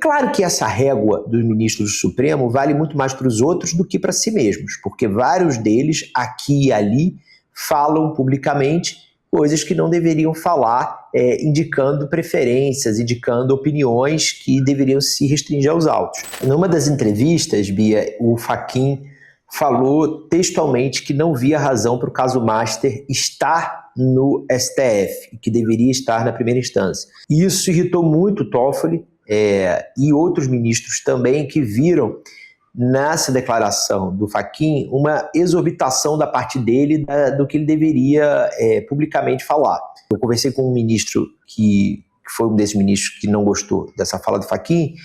claro que essa régua dos ministros do Supremo vale muito mais para os outros do que para si mesmos, porque vários deles, aqui e ali, falam publicamente coisas que não deveriam falar, indicando preferências, indicando opiniões que deveriam se restringir aos autos. Numa das entrevistas, Bia, o Fachin falou textualmente que não via razão para o caso Master estar no STF, que deveria estar na primeira instância. E isso irritou muito o Toffoli e outros ministros também, que viram nessa declaração do Fachin uma exorbitação da parte dele do que ele deveria publicamente falar. Eu conversei com um ministro que foi um desses ministros que não gostou dessa fala do Fachin,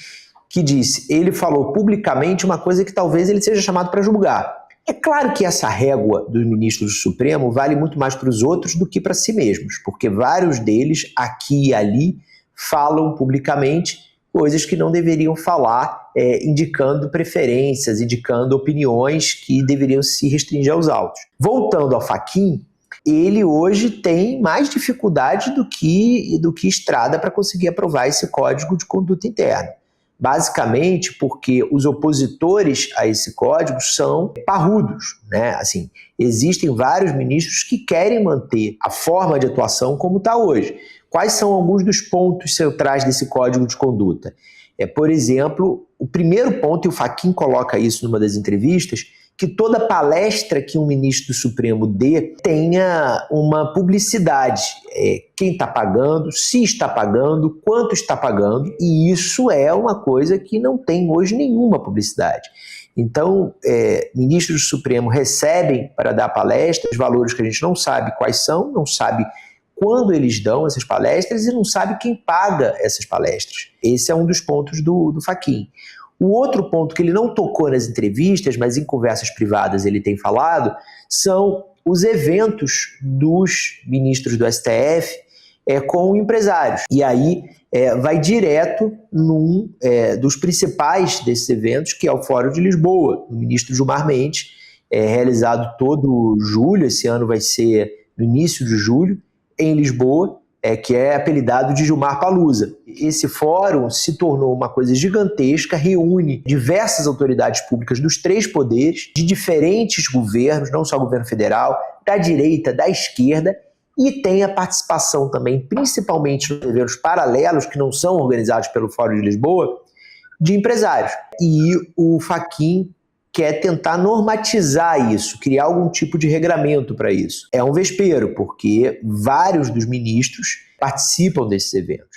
que disse, ele falou publicamente uma coisa que talvez ele seja chamado para julgar. É claro que essa régua dos ministros do Supremo vale muito mais para os outros do que para si mesmos, porque vários deles, aqui e ali, falam publicamente coisas que não deveriam falar, indicando preferências, indicando opiniões que deveriam se restringir aos autos. Voltando ao Fachin, ele hoje tem mais dificuldade do que estrada para conseguir aprovar esse código de conduta interna. Basicamente porque os opositores a esse código são parrudos, né? Assim, existem vários ministros que querem manter a forma de atuação como está hoje. Quais são alguns dos pontos centrais desse código de conduta? Por exemplo, o primeiro ponto, e o Fachin coloca isso numa das entrevistas, que toda palestra que um ministro do Supremo dê tenha uma publicidade. Quem está pagando, se está pagando, quanto está pagando, e isso é uma coisa que não tem hoje nenhuma publicidade. Então, ministros do Supremo recebem para dar palestras valores que a gente não sabe quais são, não sabe quando eles dão essas palestras e não sabe quem paga essas palestras. Esse é um dos pontos do Fachin. O outro ponto que ele não tocou nas entrevistas, mas em conversas privadas ele tem falado, são os eventos dos ministros do STF com empresários. E aí vai direto num dos principais desses eventos, que é o Fórum de Lisboa, do ministro Gilmar Mendes, realizado todo julho, esse ano vai ser no início de julho, em Lisboa, que é apelidado de Gilmar Palusa. Esse fórum se tornou uma coisa gigantesca, reúne diversas autoridades públicas dos três poderes, de diferentes governos, não só o governo federal, da direita, da esquerda, e tem a participação também, principalmente nos eventos paralelos, que não são organizados pelo Fórum de Lisboa, de empresários. E o Fachin quer tentar normatizar isso, criar algum tipo de regramento para isso. É um vespeiro, porque vários dos ministros participam desses eventos.